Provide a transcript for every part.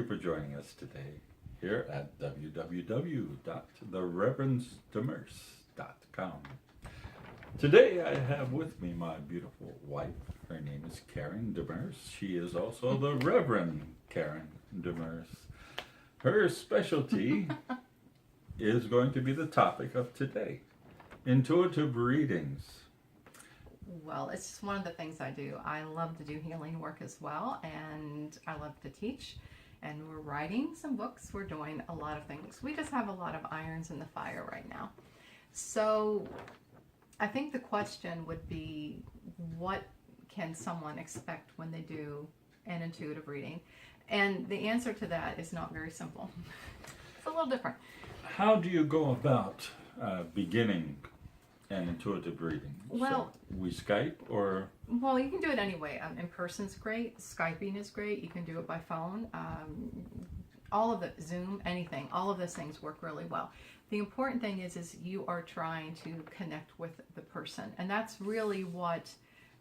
you for joining us today here at www.thereverends.com. Today I have with me my beautiful wife. Her name is Karen Demers. She is also the Reverend.Karen Demers. Her specialty is going to be the topic of today, intuitive readings. Well, it's just one of the things I do. I love to do healing work as well, and I love to teach. And we're writing some books. We're doing a lot of things. We just have a lot of irons in the fire right now. So I think the question would be, what can someone expect when they do an intuitive reading? And the answer to that is not very simple. It's a little different. How do you go about beginning an intuitive reading? Well, so we Skype or? Well, you can do it anyway. In person's great. Skyping is great. You can do it by phone. All of the Zoom, anything. All of those things work really well. The important thing is you are trying to connect with the person, and that's really what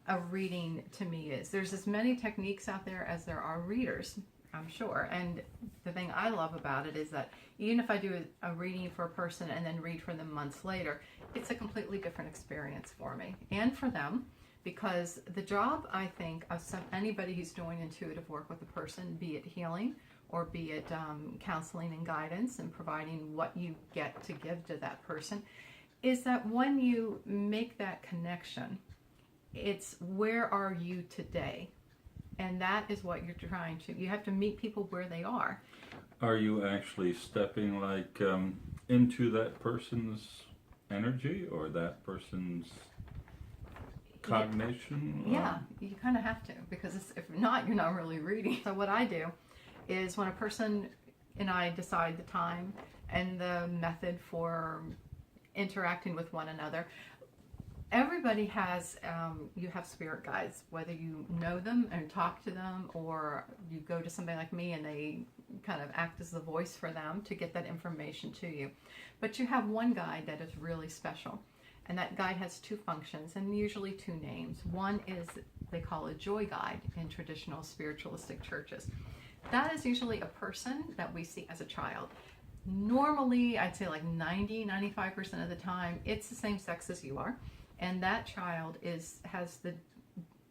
a reading to me is. There's as many techniques out there as there are readers, I'm sure. And the thing I love about it is that even if I do a reading for a person and then read for them months later, it's a completely different experience for me and for them, because the job, I think, of anybody who's doing intuitive work with a person, be it healing or be it counseling and guidance and providing what you get to give to that person, is that when you make that connection, it's where are you today? And that is what you're trying to, you have to meet people where they are. Are you actually stepping into that person's energy or that person's cognition? Yeah, you kind of have to, because if not, you're not really reading. So what I do is when a person and I decide the time and the method for interacting with one another, everybody has, you have spirit guides, whether you know them and talk to them, or you go to somebody like me and they kind of act as the voice for them to get that information to you. But you have one guide that is really special, and that guide has two functions and usually two names. One is, they call a joy guide in traditional spiritualistic churches. That is usually a person that we see as a child. Normally, I'd say like 90-95% of the time, it's the same sex as you are. And that child has the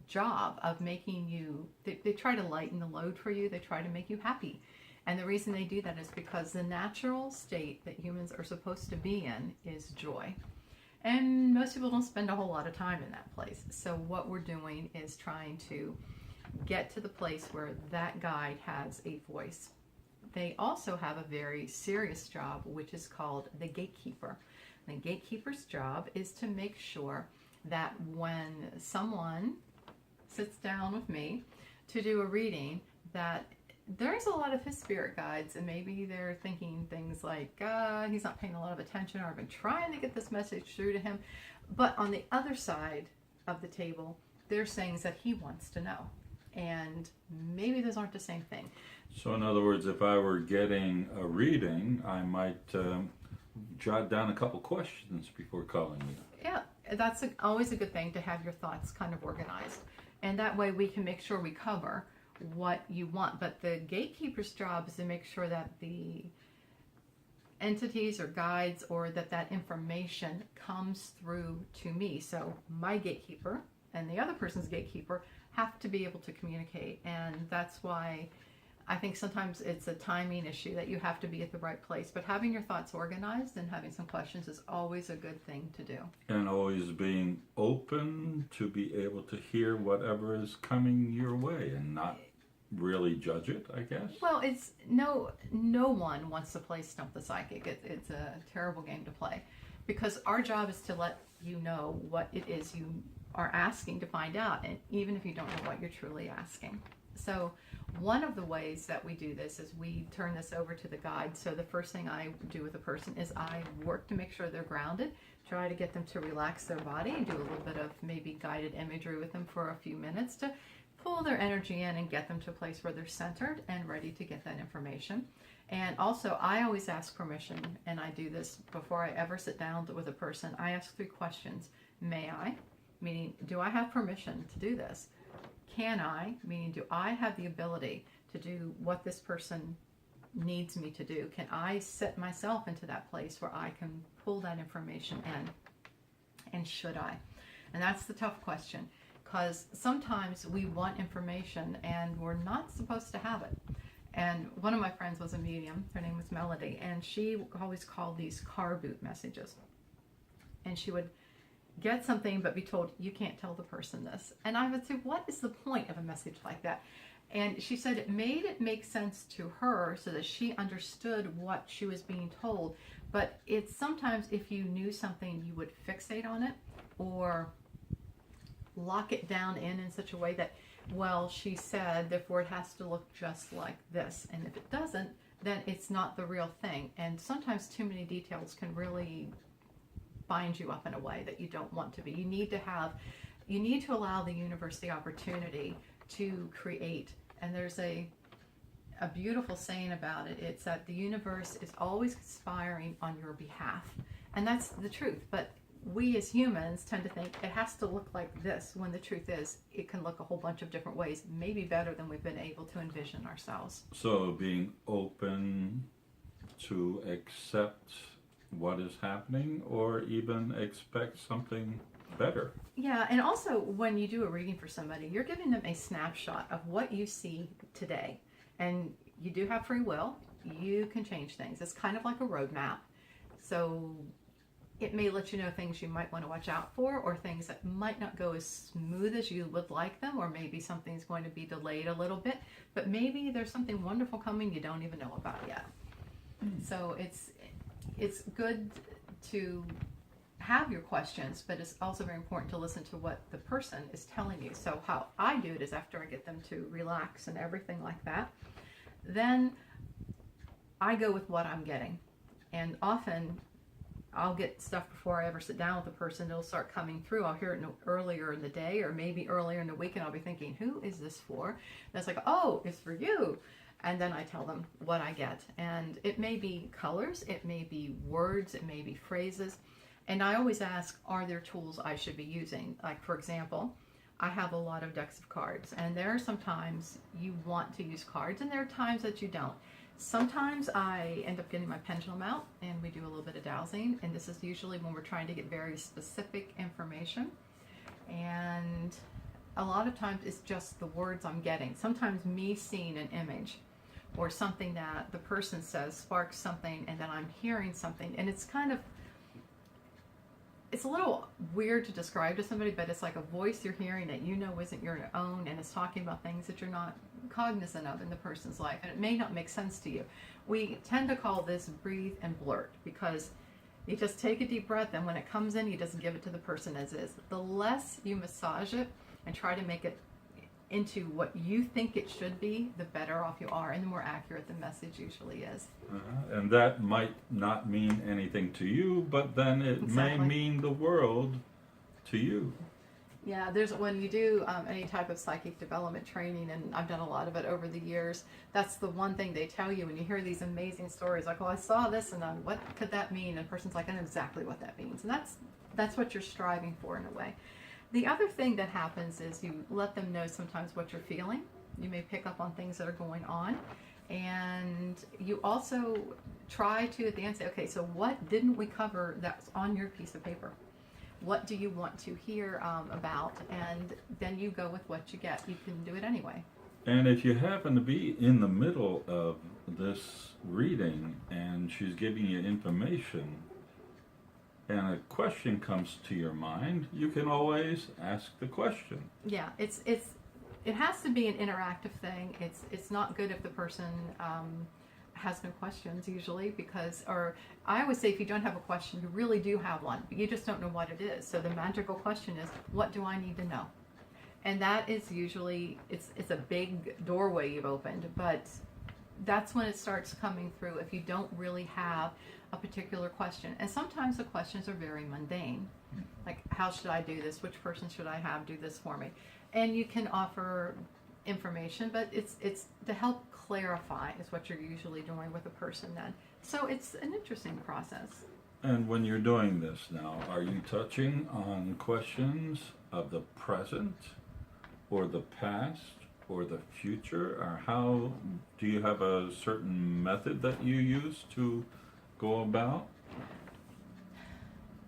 job of making you, they try to lighten the load for you. They try to make you happy. And the reason they do that is because the natural state that humans are supposed to be in is joy. And most people don't spend a whole lot of time in that place. So what we're doing is trying to get to the place where that guide has a voice. They also have a very serious job, which is called the gatekeeper. The gatekeeper's job is to make sure that when someone sits down with me to do a reading, that there's a lot of his spirit guides, and maybe they're thinking things like, he's not paying a lot of attention, or I've been trying to get this message through to him. But on the other side of the table, there's things that he wants to know. And maybe those aren't the same thing. So in other words, if I were getting a reading, I might jot down a couple questions before calling you. Yeah, that's always a good thing, to have your thoughts kind of organized. And that way we can make sure we cover what you want. But the gatekeeper's job is to make sure that the entities or guides, or that information comes through to me. So my gatekeeper and the other person's gatekeeper have to be able to communicate. And that's why I think sometimes it's a timing issue, that you have to be at the right place. But having your thoughts organized and having some questions is always a good thing to do. And always being open to be able to hear whatever is coming your way and not really judge it, I guess. Well, it's no one wants to play Stump the Psychic. It's a terrible game to play, because our job is to let you know what it is you are asking to find out, and even if you don't know what you're truly asking. So one of the ways that we do this is we turn this over to the guide. So the first thing I do with a person is I work to make sure they're grounded, try to get them to relax their body, and do a little bit of maybe guided imagery with them for a few minutes to pull their energy in and get them to a place where they're centered and ready to get that information. And also, I always ask permission, and I do this before I ever sit down with a person. I ask 3 questions. May I? Meaning, do I have permission to do this? Can I? Meaning, do I have the ability to do what this person needs me to do? Can I set myself into that place where I can pull that information in? And should I? And that's the tough question, because sometimes we want information and we're not supposed to have it. And one of my friends was a medium. Her name was Melody, and she always called these car boot messages. And she would get something but be told, you can't tell the person this. And I would say, what is the point of a message like that? And she said it made it make sense to her so that she understood what she was being told. But it's sometimes if you knew something, you would fixate on it or lock it down in such a way that, well, she said, therefore it has to look just like this. And if it doesn't, then it's not the real thing. And sometimes too many details can really bind you up in a way that you don't want to be. You need to allow the universe the opportunity to create. And there's a beautiful saying about it. It's that the universe is always conspiring on your behalf. And that's the truth. But we as humans tend to think it has to look like this, when the truth is it can look a whole bunch of different ways, maybe better than we've been able to envision ourselves. So being open to accept what is happening or even expect something better. Yeah, and also when you do a reading for somebody, you're giving them a snapshot of what you see today. And you do have free will. You can change things. It's kind of like a roadmap. So it may let you know things you might want to watch out for, or things that might not go as smooth as you would like them, or maybe something's going to be delayed a little bit, but maybe there's something wonderful coming you don't even know about yet. So it's good to have your questions, but it's also very important to listen to what the person is telling you. So how I do it is after I get them to relax and everything like that, then I go with what I'm getting. And often I'll get stuff before I ever sit down with the person. It'll start coming through. I'll hear it earlier in the day, or maybe earlier in the week, and I'll be thinking, who is this for? And it's like, oh, it's for you. And then I tell them what I get. And it may be colors, it may be words, it may be phrases. And I always ask, are there tools I should be using? Like, for example, I have a lot of decks of cards, and there are some times you want to use cards, and there are times that you don't. Sometimes I end up getting my pendulum out, and we do a little bit of dowsing, and this is usually when we're trying to get very specific information. And a lot of times it's just the words I'm getting. Sometimes me seeing an image or something that the person says sparks something, and then I'm hearing something, and it's a little weird to describe to somebody, but it's like a voice you're hearing that you know isn't your own, and it's talking about things that you're not cognizant of in the person's life, and it may not make sense to you. We tend to call this breathe and blurt, because you just take a deep breath, and when it comes in, you just give it to the person as is. The less you massage it and try to make it into what you think it should be, the better off you are, and the more accurate the message usually is. And that might not mean anything to you, but then it may mean the world to you. Yeah, when you do any type of psychic development training, and I've done a lot of it over the years, that's the one thing they tell you when you hear these amazing stories, like, well, I saw this, and what could that mean? And the person's like, I know exactly what that means. And that's what you're striving for in a way. The other thing that happens is you let them know sometimes what you're feeling. You may pick up on things that are going on. And you also try to, at the end, say, okay, so what didn't we cover that's on your piece of paper? What do you want to hear about? And then you go with what you get. You can do it anyway. And if you happen to be in the middle of this reading and she's giving you information and a question comes to your mind, you can always ask the question. Yeah, it has to be an interactive thing. It's not good if the person has no questions usually, or I always say if you don't have a question, you really do have one, but you just don't know what it is. So the magical question is, what do I need to know? And that is usually, it's a big doorway you've opened, but that's when it starts coming through if you don't really have a particular question. And sometimes the questions are very mundane, like, how should I do this? Which person should I have do this for me? And you can offer information, but it's to help clarify is what you're usually doing with a person then. So it's an interesting process. And when you're doing this now, are you touching on questions of the present or the past or the future, or how do you have a certain method that you use to go about?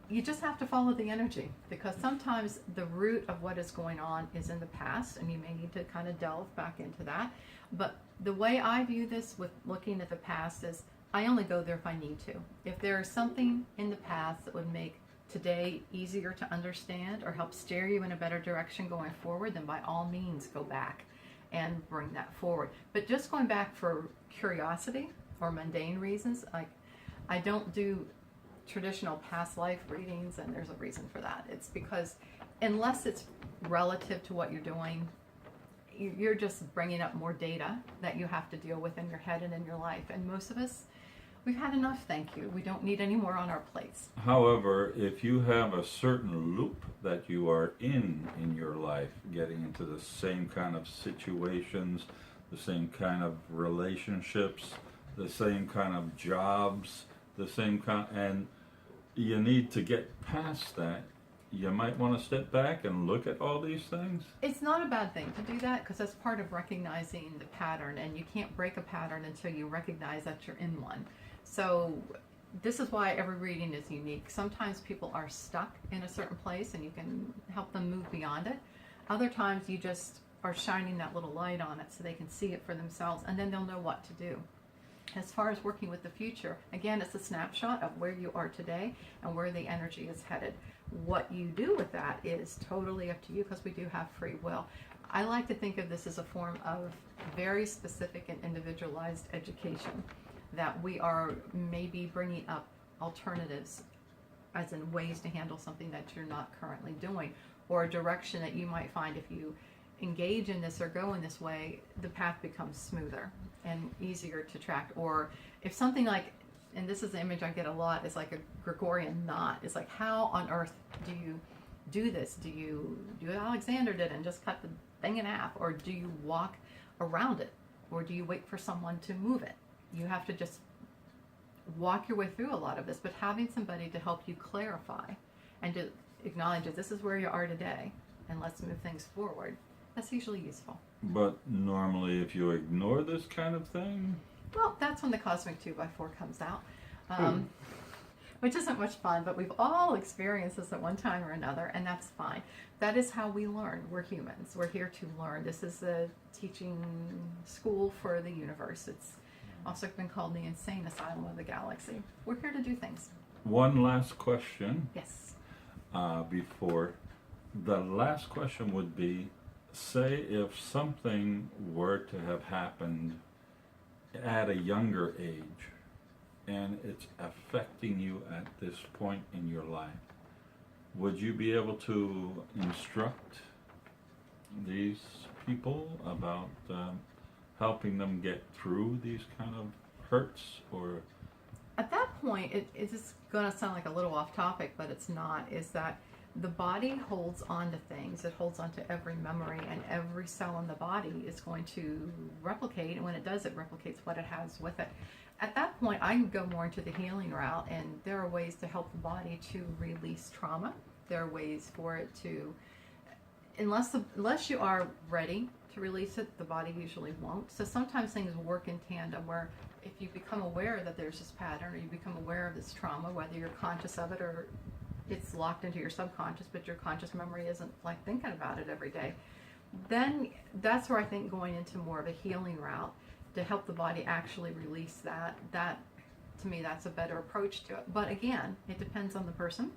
You just have to follow the energy, because sometimes the root of what is going on is in the past, and you may need to kind of delve back into that. But the way I view this with looking at the past is I only go there if I need to. If there is something in the past that would make today easier to understand or help steer you in a better direction going forward, then by all means go back and bring that forward. But just going back for curiosity or mundane reasons, like I don't do traditional past life readings, and there's a reason for that. It's because unless it's relative to what you're doing, you're just bringing up more data that you have to deal with in your head and in your life. And most of us, we've had enough, thank you. We don't need any more on our plates. However, if you have a certain loop that you are in your life, getting into the same kind of situations, the same kind of relationships, the same kind of jobs, the same kind, and you need to get past that, you might want to step back and look at all these things. It's not a bad thing to do that, because that's part of recognizing the pattern, and you can't break a pattern until you recognize that you're in one. So this is why every reading is unique. Sometimes people are stuck in a certain place and you can help them move beyond it. Other times you just are shining that little light on it so they can see it for themselves, and then they'll know what to do. As far as working with the future, again, it's a snapshot of where you are today and where the energy is headed. What you do with that is totally up to you, because we do have free will. I like to think of this as a form of very specific and individualized education, that we are maybe bringing up alternatives, as in ways to handle something that you're not currently doing, or a direction that you might find if you engage in this or go in this way, the path becomes smoother and easier to track. Or if something like, and this is the image I get a lot, is like a Gregorian knot. It's like, how on earth do you do this? Do you do what Alexander did and just cut the thing in half? Or do you walk around it? Or do you wait for someone to move it? You have to just walk your way through a lot of this, but having somebody to help you clarify and to acknowledge that this is where you are today and let's move things forward, that's usually useful. But normally if you ignore this kind of thing, well, that's when the cosmic 2x4 comes out, which isn't much fun, but we've all experienced this at one time or another, and that's fine. That is how we learn. We're humans. We're here to learn. This is a teaching school for the universe. It's also been called the insane asylum of the galaxy. We're here to do things. One last question. Yes. Before the last question would be, say if something were to have happened at a younger age and it's affecting you at this point in your life, would you be able to instruct these people about helping them get through these kind of hurts? Or at that point, it's going to sound like a little off topic, but it's not, is that the body holds on to things. It holds on to every memory, and every cell in the body is going to replicate, and when it does, it replicates what it has with it. At that point, I can go more into the healing route, and there are ways to help the body to release trauma. There are ways for it to, unless you are ready to release it, the body usually won't. So sometimes things work in tandem, where if you become aware that there's this pattern, or you become aware of this trauma, whether you're conscious of it or it's locked into your subconscious, but your conscious memory isn't like thinking about it every day, then that's where I think going into more of a healing route to help the body actually release that, to me, that's a better approach to it. But again, it depends on the person,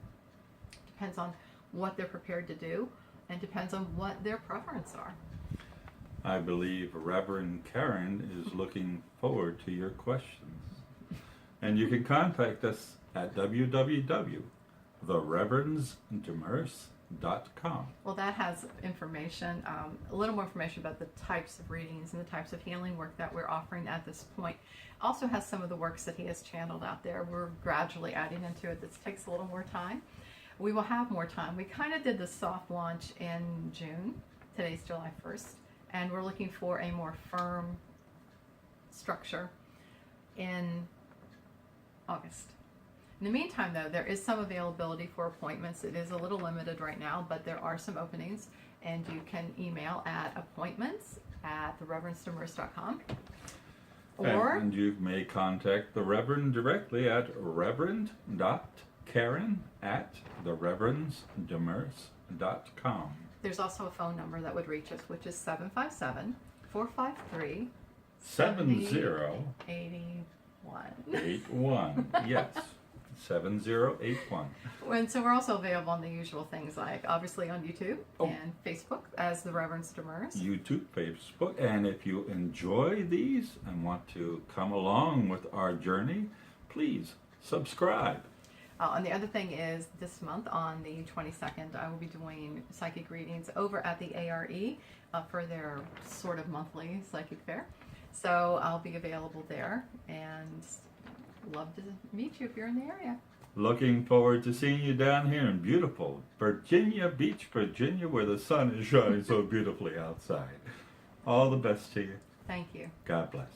depends on what they're prepared to do, and depends on what their preferences are. I believe Reverend.Karen is looking forward to your questions. And you can contact us at www.thereverends.com. Well, that has information, a little more information about the types of readings and the types of healing work that we're offering at this point. Also has some of the works that he has channeled out there. We're gradually adding into it. This takes a little more time. We will have more time. We kind of did the soft launch in June. Today's July 1st. And we're looking for a more firm structure in August. In the meantime, though, there is some availability for appointments. It is a little limited right now, but there are some openings. And you can email at appointments@thereverends.com. Or And you may contact the Reverend directly at Reverend.Karen at Reverends.com. there's also a phone number that would reach us, which is 757-453-7081. 7081. Yes. 7081. And so we're also available on the usual things, like obviously on YouTube and Facebook as the Reverends Demers. YouTube, Facebook, and if you enjoy these and want to come along with our journey, please subscribe. And the other thing is, this month on the 22nd, I will be doing psychic readings over at the ARE for their sort of monthly psychic fair. So I'll be available there, and love to meet you if you're in the area. Looking forward to seeing you down here in beautiful Virginia Beach, Virginia, where the sun is shining so beautifully outside. All the best to you. Thank you. God bless.